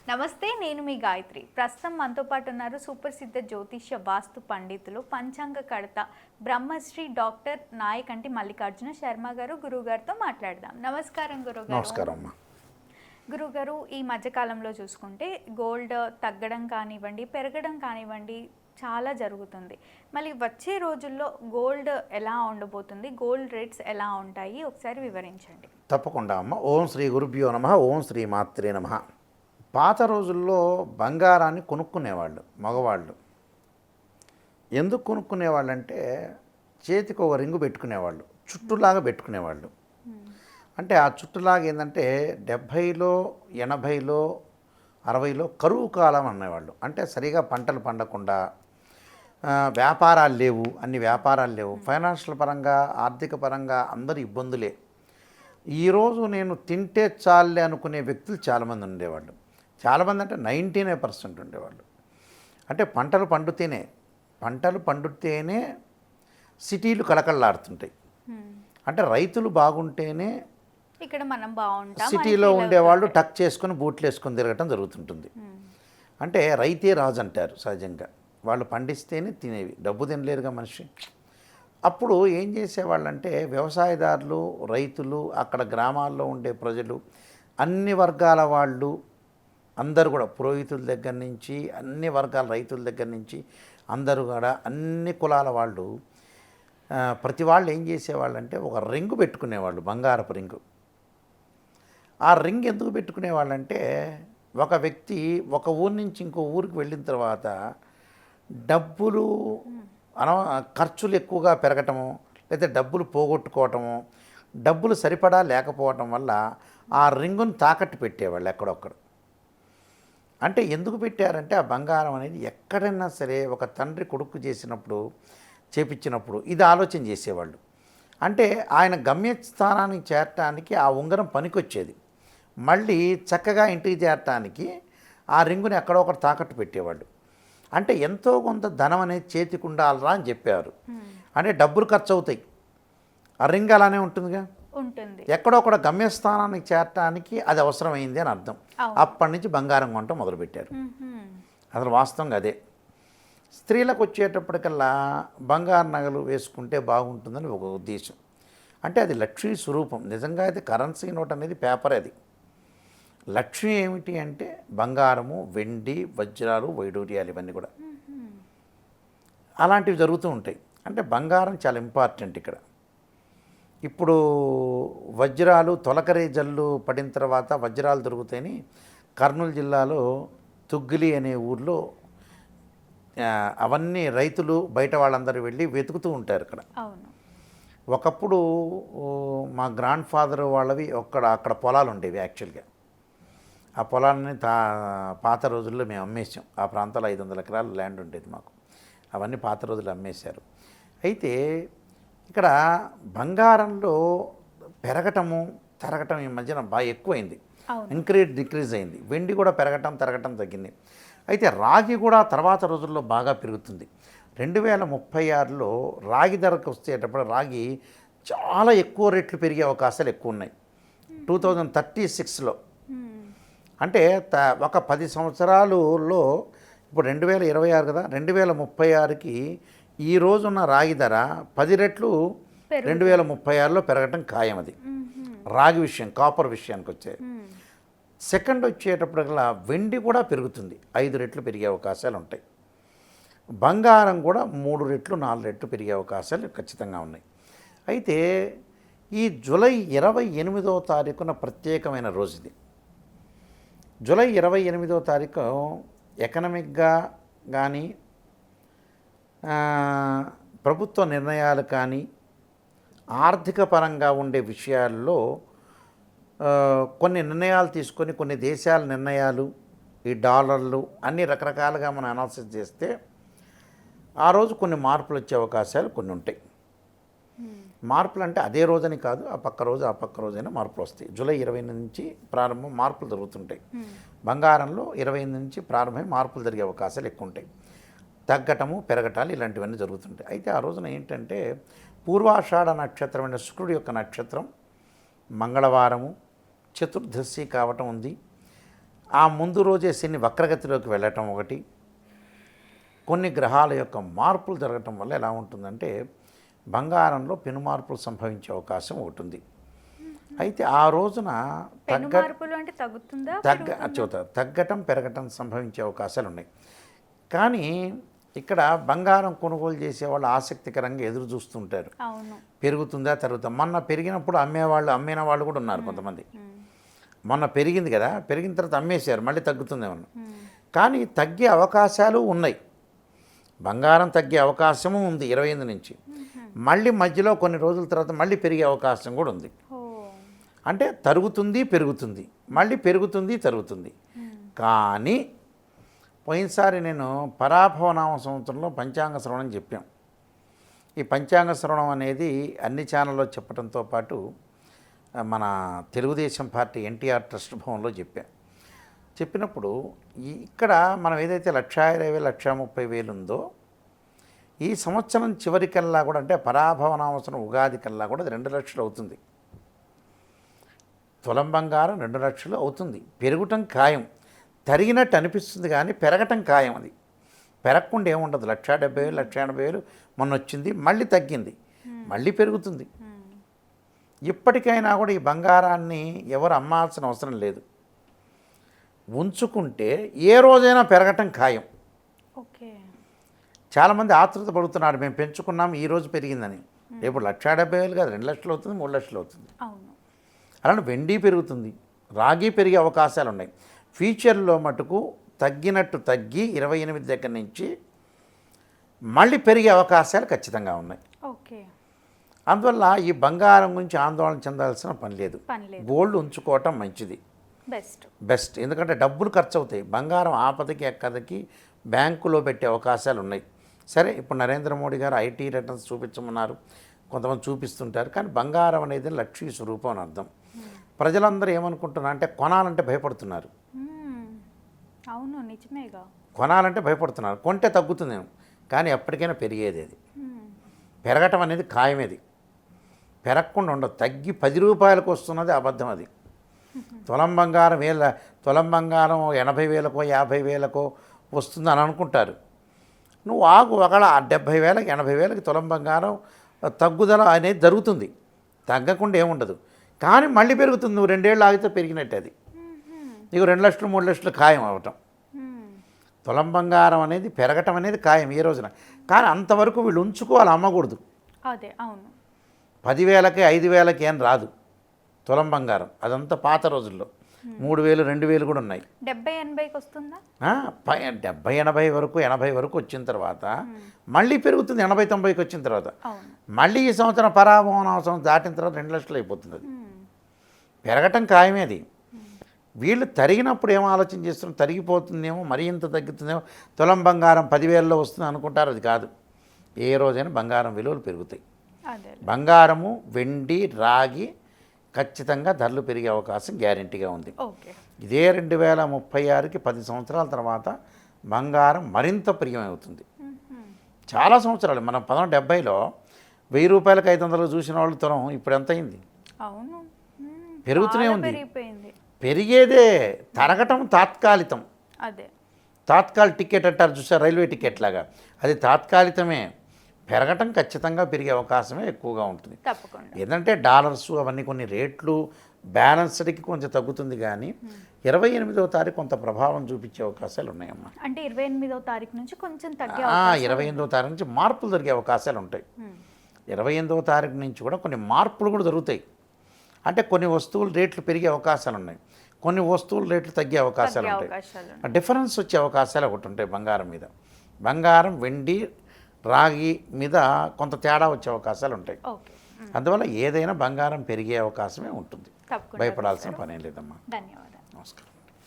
నమస్తే, నేను మీ గాయత్రి. ప్రస్తుతం మనతో పాటు ఉన్నారు సుప్రసిద్ధ జ్యోతిష్య వాస్తు పండితులు, పంచాంగ కర్త, బ్రహ్మశ్రీ డాక్టర్ నాయకంటి మల్లికార్జున శర్మ గారు. గురువుగారితో మాట్లాడదాం. నమస్కారం గురుగారు. నమస్కారం అమ్మా. గురుగారు, ఈ మధ్యకాలంలో చూసుకుంటే గోల్డ్ తగ్గడం కానివ్వండి, పెరగడం కానివ్వండి చాలా జరుగుతుంది. మళ్ళీ వచ్చే రోజుల్లో గోల్డ్ ఎలా ఉండబోతుంది, గోల్డ్ రేట్స్ ఎలా ఉంటాయి, ఒకసారి వివరించండి. తప్పకుండా అమ్మ. ఓం శ్రీ గురుభ్యో నమః. ఓం శ్రీ మాత్రే నమః. పాత రోజుల్లో బంగారాన్ని కొనుక్కునేవాళ్ళు మగవాళ్ళు. ఎందుకు కొనుక్కునేవాళ్ళు అంటే చేతికి ఒక రింగు పెట్టుకునేవాళ్ళు, చుట్టులాగా పెట్టుకునేవాళ్ళు. అంటే ఆ చుట్టులాగా ఏంటంటే 70లో 80లో 60లో కరువు కాలం అనేవాళ్ళు. అంటే సరిగా పంటలు పండకుండా, వ్యాపారాలు లేవు, అన్ని వ్యాపారాలు లేవు, ఫైనాన్షియల్ పరంగా ఆర్థిక పరంగా అందరు ఇబ్బందులే. ఈరోజు నేను తింటే చాలే అనుకునే వ్యక్తులు చాలామంది ఉండేవాళ్ళు. చాలామంది అంటే 99% ఉండేవాళ్ళు. అంటే పంటలు పండుతేనే సిటీలు కళకళలాడుతుంటాయి. అంటే రైతులు బాగుంటేనే ఇక్కడ మనం బాగుంటాం. సిటీలో ఉండేవాళ్ళు టక్ చేసుకొని బూట్లు వేసుకొని తిరగటం జరుగుతుంటుంది. అంటే రైతే రాజు అంటారు సహజంగా. వాళ్ళు పండిస్తేనే తినేవి, డబ్బు తినలేరుగా మనిషి. అప్పుడు ఏం చేసేవాళ్ళంటే వ్యవసాయదారులు, రైతులు, అక్కడ గ్రామాల్లో ఉండే ప్రజలు, అన్ని వర్గాల వాళ్ళు అందరూ కూడా, పురోహితుల దగ్గర నుంచి అన్ని వర్గాల రైతుల దగ్గర నుంచి అందరూ కూడా అన్ని కులాల వాళ్ళు, ప్రతి వాళ్ళు ఏం చేసేవాళ్ళంటే ఒక రింగు పెట్టుకునేవాళ్ళు, బంగారపు రింగు. ఆ రింగ్ ఎందుకు పెట్టుకునేవాళ్ళంటే ఒక వ్యక్తి ఒక ఊరి నుంచి ఇంకో ఊరికి వెళ్ళిన తర్వాత డబ్బులు ఖర్చులు ఎక్కువగా పెరగటము, లేదా డబ్బులు పోగొట్టుకోవటము, డబ్బులు సరిపడా లేకపోవటం వల్ల ఆ రింగును తాకట్టు పెట్టేవాళ్ళు ఎక్కడొక్కడ. అంటే ఎందుకు పెట్టారంటే ఆ బంగారం అనేది ఎక్కడైనా సరే ఒక తండ్రి కొడుకు చేపించినప్పుడు ఇది ఆలోచన చేసేవాళ్ళు. అంటే ఆయన గమ్యస్థానానికి చేరటానికి ఆ ఉంగరం పనికొచ్చేది. మళ్ళీ చక్కగా ఇంటికి చేరటానికి ఆ రింగుని ఎక్కడో ఒకటి తాకట్టు పెట్టేవాళ్ళు. అంటే ఎంతో కొంత ధనం అనేది చేతికి ఉండాలరా అని చెప్పారు. అంటే డబ్బులు ఖర్చు అవుతాయి, ఆ రింగ్ అలానే ఉంటుందిగా, ఉంటుంది. ఎక్కడో ఒక గమ్యస్థానానికి చేరటానికి అది అవసరమైంది అని అర్థం. అప్పటి నుంచి బంగారం కొనటం మొదలుపెట్టారు. అసలు వాస్తవంగా అదే. స్త్రీలకు వచ్చేటప్పటికల్లా బంగారు నగలు వేసుకుంటే బాగుంటుందని ఒక ఉద్దేశం. అంటే అది లక్ష్మీ స్వరూపం. నిజంగా అయితే కరెన్సీ నోట్ అనేది పేపర్. అది లక్ష్మి ఏమిటి అంటే బంగారము, వెండి, వజ్రాలు, వైడూర్యాలు, ఇవన్నీ కూడా అలాంటివి జరుగుతూ ఉంటాయి. అంటే బంగారం చాలా ఇంపార్టెంట్ ఇక్కడ. ఇప్పుడు వజ్రాలు తొలకరి జల్లు పడిన తర్వాత వజ్రాలు దొరుకుతాయని కర్నూలు జిల్లాలో తుగ్గిలి అనే ఊర్లో అవన్నీ రైతులు బయట వాళ్ళందరూ వెళ్ళి వెతుకుతూ ఉంటారు ఇక్కడ. ఒకప్పుడు మా గ్రాండ్ ఫాదర్ వాళ్ళవి అక్కడ పొలాలు ఉండేవి. యాక్చువల్గా ఆ పొలాలని పాత రోజుల్లో మేము అమ్మేసాం. ఆ ప్రాంతాల్లో 500 ఎకరాల ల్యాండ్ ఉండేది మాకు. అవన్నీ పాత రోజులు అమ్మేశారు. అయితే ఇక్కడ బంగారంలో పెరగటము తరగటం ఈ మధ్యన బాగా ఎక్కువైంది. డిక్రీజ్ అయింది. వెండి కూడా పెరగటం తరగటం తగ్గింది. అయితే రాగి కూడా తర్వాత రోజుల్లో బాగా పెరుగుతుంది. 2036లో రాగి ధరకు వచ్చేటప్పుడు రాగి చాలా ఎక్కువ రేట్లు పెరిగే అవకాశాలు ఎక్కువ ఉన్నాయి. 2036లో అంటే ఒక 10 సంవత్సరాలలో, ఇప్పుడు 2026 కదా, 2036కి ఈ రోజున్న రాగి ధర 10 రెట్లు 2036లో పెరగటం ఖాయం. అది రాగి విషయం. కాపర్ విషయానికి వచ్చే సెకండ్ వచ్చేటప్పటికల్లా వెండి కూడా పెరుగుతుంది, 5 రెట్లు పెరిగే అవకాశాలు ఉంటాయి. బంగారం కూడా 3 రెట్లు 4 రెట్లు పెరిగే అవకాశాలు ఖచ్చితంగా ఉన్నాయి. అయితే ఈ జూలై 28వ తారీఖున ప్రత్యేకమైన రోజు ఇది. జూలై 28వ తారీఖు ఎకనామిక్గా కానీ, ప్రభుత్వ నిర్ణయాలు కానీ, ఆర్థిక పరంగా ఉండే విషయాల్లో కొన్ని నిర్ణయాలు తీసుకొని, కొన్ని దేశాల నిర్ణయాలు, ఈ డాలర్లు అన్ని రకరకాలుగా మనం అనాలిసిస్ చేస్తే ఆ రోజు కొన్ని మార్పులు వచ్చే అవకాశాలు కొన్ని ఉంటాయి. మార్పులు అంటే అదే రోజని కాదు, ఆ పక్క రోజైనా మార్పులు వస్తాయి. జూలై 28 నుంచి ప్రారంభం మార్పులు జరుగుతుంటాయి. బంగారంలో 28 నుంచి ప్రారంభమై మార్పులు జరిగే అవకాశాలు ఎక్కువ ఉంటాయి. తగ్గటము, పెరగటాలు ఇలాంటివన్నీ జరుగుతుంటాయి. అయితే ఆ రోజున ఏంటంటే పూర్వాషాఢ నక్షత్రమైన శుక్రుడి యొక్క నక్షత్రం, మంగళవారము, చతుర్దశి కావటం ఉంది. ఆ ముందు రోజే శని వక్రగతిలోకి వెళ్ళటం ఒకటి, కొన్ని గ్రహాల యొక్క మార్పులు జరగటం వల్ల ఎలా ఉంటుందంటే బంగారంలో పెను మార్పులు సంభవించే అవకాశం ఒకటి ఉంది. అయితే ఆ రోజున పెను మార్పులు అంటే తగ్గుతుందా తగ్గటం పెరగటం సంభవించే అవకాశాలు ఉన్నాయి. కానీ ఇక్కడ బంగారం కొనుగోలు చేసేవాళ్ళు ఆసక్తికరంగా ఎదురు చూస్తుంటారు, అవును పెరుగుతుందా తరుగుతుందా. మొన్న పెరిగినప్పుడు అమ్మిన వాళ్ళు కూడా ఉన్నారు కొంతమంది. మొన్న పెరిగింది కదా, పెరిగిన తర్వాత అమ్మేశారు, మళ్ళీ తగ్గుతుందేమన్నా. కానీ తగ్గే అవకాశాలు ఉన్నాయి, బంగారం తగ్గే అవకాశము ఉంది 28 నుంచి. మళ్ళీ మధ్యలో కొన్ని రోజుల తర్వాత మళ్ళీ పెరిగే అవకాశం కూడా ఉంది. అంటే తరుగుతుంది పెరుగుతుంది, మళ్ళీ పెరుగుతుంది తరుగుతుంది. కానీ పోయినసారి నేను పరాభవనామ సంవత్సరంలో పంచాంగ శ్రవణం చెప్పాం. ఈ పంచాంగ శ్రవణం అనేది అన్ని ఛానల్లో చెప్పడంతో పాటు మన తెలుగుదేశం పార్టీ ఎన్టీఆర్ ట్రస్ట్ భవన్లో చెప్పినప్పుడు ఇక్కడ మనం ఏదైతే 1,20,000 1,30,000 ఉందో ఈ సంవత్సరం చివరికల్లా కూడా, అంటే పరాభవనామ సంవత్సరం ఉగాది కల్లా కూడా అది 2 లక్షలు అవుతుంది. తులం బంగారం 2 లక్షలు అవుతుంది. పెరగటం ఖాయం, తరిగినట్టు అనిపిస్తుంది కానీ పెరగటం ఖాయం. అది పెరగకుండా ఏముండదు. 1,70,000 1,80,000 మొన్న వచ్చింది, మళ్ళీ తగ్గింది, మళ్ళీ పెరుగుతుంది. ఇప్పటికైనా కూడా ఈ బంగారాన్ని ఎవరు అమ్మాల్సిన అవసరం లేదు, ఉంచుకుంటే ఏ రోజైనా పెరగటం ఖాయం. ఓకే. చాలామంది ఆతృత పడుతున్నారు, మేము పెంచుకున్నాం ఈరోజు పెరిగిందని. రేపు 1,70,000 కాదు 2 లక్షలు అవుతుంది, 3 లక్షలు అవుతుంది. అలానే వెండి పెరుగుతుంది, రాగి పెరిగే అవకాశాలు ఉన్నాయి. ఫ్యూచర్లో మటుకు తగ్గినట్టు తగ్గి 28 దగ్గర నుంచి మళ్ళీ పెరిగే అవకాశాలు ఖచ్చితంగా ఉన్నాయి. ఓకే. అందువల్ల ఈ బంగారం గురించి ఆందోళన చెందాల్సిన పని లేదు. గోల్డ్ ఉంచుకోవటం మంచిది, బెస్ట్. ఎందుకంటే డబ్బులు ఖర్చు అవుతాయి. బంగారం ఆపదకి ఎక్కదకి బ్యాంకులో పెట్టే అవకాశాలు ఉన్నాయి. సరే, ఇప్పుడు నరేంద్ర మోడీ గారు ఐటీ రిటర్న్స్ చూపించమన్నారు, కొంతమంది చూపిస్తుంటారు. కానీ బంగారం అనేది లక్ష్మీ స్వరూపం అని అర్థం. ప్రజలందరూ ఏమనుకుంటున్నారు అంటే కొనాలంటే భయపడుతున్నారు. అవును, నిజమేగా. కొనాలంటే భయపడుతున్నారు, కొంటే తగ్గుతుందేమో, కానీ ఎప్పటికైనా పెరిగేది అది. పెరగటం అనేది ఖాయమేది, పెరగకుండా ఉండదు. తగ్గి 10 రూపాయలకు వస్తున్నది అబద్ధం. అది తులం బంగారం 80,000కో 50,000కో వస్తుందని అనుకుంటారు. నువ్వు ఆగు, ఒకవేళ 70,000కి 80,000కి తులం బంగారం తగ్గుదల అనేది జరుగుతుంది, తగ్గకుండా ఏముండదు. కానీ మళ్ళీ పెరుగుతుంది. నువ్వు 2 ఏళ్ళు ఆగితే పెరిగినట్టు అది. నీకు 2 లక్షలు 3 లక్షలు ఖాయం అవ్వటం. తులం బంగారం అనేది పెరగటం అనేది ఖాయం ఈ రోజున. కానీ అంతవరకు వీళ్ళు ఉంచుకోవాలి, అమ్మకూడదు. అదే, అవును. 10,000కి 5,000కి ఏం రాదు తులం బంగారం. అదంతా పాత రోజుల్లో 3,000 2,000 కూడా ఉన్నాయి. 70-80కి వస్తుందా? 70-80 వరకు 80 వరకు వచ్చిన తర్వాత మళ్ళీ పెరుగుతుంది. 80-90కి వచ్చిన తర్వాత మళ్ళీ ఈ సంవత్సరం పరాభవన సంవత్సరం దాటిన తర్వాత 2 లక్షలు అయిపోతుంది. అది పెరగటం ఖాయమే. అది వీళ్ళు తరిగినప్పుడు ఏమో ఆలోచన చేస్తున్నారు, తరిగిపోతుందేమో, మరీ ఇంత తగ్గుతుందేమో, తులం బంగారం 10,000లో వస్తుంది అనుకుంటారు. అది కాదు. ఏ రోజైనా బంగారం విలువలు పెరుగుతాయి. బంగారము, వెండి, రాగి ఖచ్చితంగా ధరలు పెరిగే అవకాశం గ్యారెంటీగా ఉంది. ఇదే 2036కి 10 సంవత్సరాల తర్వాత బంగారం మరింత ప్రియమవుతుంది. చాలా సంవత్సరాలు. మనం 1970లో 1000 రూపాయలకు 500 చూసిన వాళ్ళు తులం ఇప్పుడు ఎంత అయింది? పెరుగుతూనే ఉంది. పెరిగేదే, తరగటం తాత్కాలికం. తాత్కాలిక టికెట్ అంటారు చూసారు, రైల్వే టికెట్ లాగా, అది తాత్కాలికమే. పెరగటం ఖచ్చితంగా పెరిగే అవకాశమే ఎక్కువగా ఉంటుంది. ఏంటంటే డాలర్స్ అవన్నీ కొన్ని రేట్లు బ్యాలెన్స్డ్కి కొంచెం తగ్గుతుంది, కానీ 28వ తారీఖు కొంత ప్రభావం చూపించే అవకాశాలు ఉన్నాయమ్మా. అంటే 28వ తారీఖు నుంచి కొంచెం తగ్గే 28వ తారీఖు నుంచి మార్పులు జరిగే అవకాశాలు ఉంటాయి. 28వ తారీఖు నుంచి కూడా కొన్ని మార్పులు కూడా జరుగుతాయి. అంటే కొన్ని వస్తువులు రేట్లు పెరిగే అవకాశాలు ఉన్నాయి, కొన్ని వస్తువులు రేట్లు తగ్గే అవకాశాలు ఉంటాయి. డిఫరెన్స్ వచ్చే అవకాశాలు ఒకటి ఉంటాయి బంగారం మీద. బంగారం, వెండి, రాగి మీద కొంత తేడా వచ్చే అవకాశాలు ఉంటాయి. అందువల్ల ఏదైనా బంగారం పెరిగే అవకాశమే ఉంటుంది, భయపడాల్సిన పనేం లేదమ్మా. ధన్యవాదాలు. నమస్కారం.